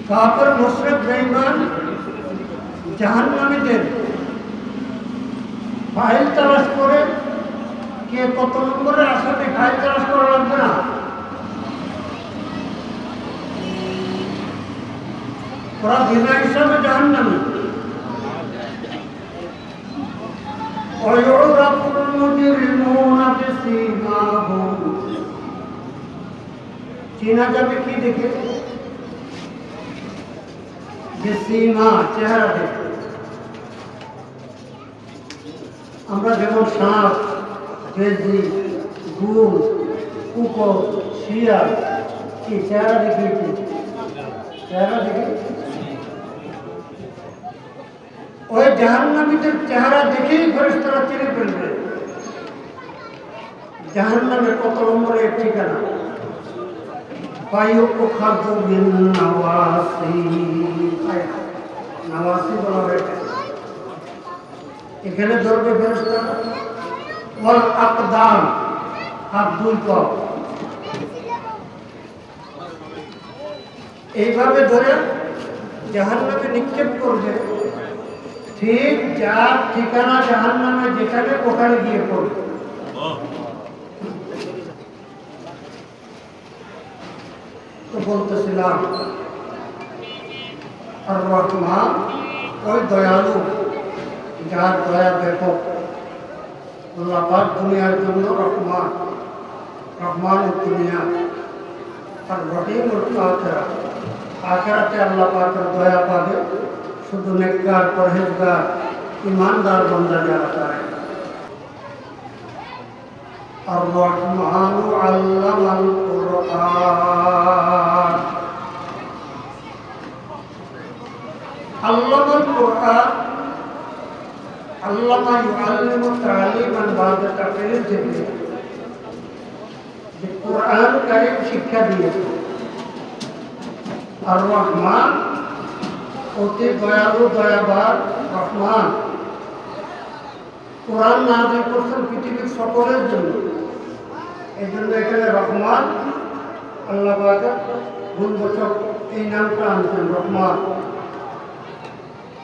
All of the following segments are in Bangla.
কাফের মুশরিক বেঈমান জাহান্নামীদের ফাইল তালাশ করে কে কত নম্বরের আসামি ফাইল তালাশ করা লাগবে না। ওরা বিনা হিসাবে জাহান্নামী। চেনা যাবে কি দেখে? যে সীমা, চেহারা দেখে। আমরা যেমন সাপ, বেজি, গুল, কুকুর, শিয়াল কি চেহারা দেখিয়েছি? চেহারা দেখে ওই জাহান্নামীদের চেহারা দেখেই ফেরেশতারা চিনে ফেলবে জাহান্নামের কত নম্বরের ঠিকানা। নাওয়াসি বলা হয়েছে। এখানে ধরবে ফেরেশতারা ওয়াল আকদাম, হাত দুই পা এইভাবে ধরে জাহান্নামে নিক্ষেপ করবে। ঠিক যার ঠিকানা জাহান্নামে যেখানে ওখানে গিয়ে পড়বে। তো বলতেছিলাম আর রহমান ওই দয়ালু যার দয়া ব্যাপক। আল্লাহ পাক দুনিয়ার জন্য রহমান, রহমান দুনিয়া আর রহিম আখিরা। আখিরাতে আল্লাহ পাকের দয়া পাবে শুধু নেককার, পরহেজগার, ইমানদার বান্দা যারা তারা। আর রহমানু আল্লামাল কুরআন, আল্লামাল কুরআন, আল্লামা ইউআল্লিমু তালিমান বা'দা তাকলিম থেকে যে কোরআন কারীম শিক্ষা দিয়েছে। আর রহমান অতি দয়ালু, দয়াবান রহমান। কোরআন নাযিল করছেন পৃথিবীর সকলের জন্য। এই জন্য এখানে রহমান আল্লাহ পাকের গুণবাচক এই নামটা আনছেন রহমান।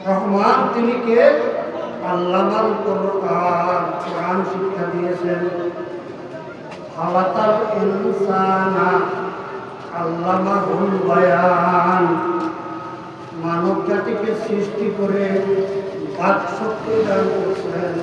রহমান তিনি কে? আল্লামাল কুরআন, কোরআন শিক্ষা দিয়েছেন। খালাকাল ইনসানা আল্লামাহুল বায়ান, মানব জাতিকে সৃষ্টি করে বাক শক্তি দান করছেন।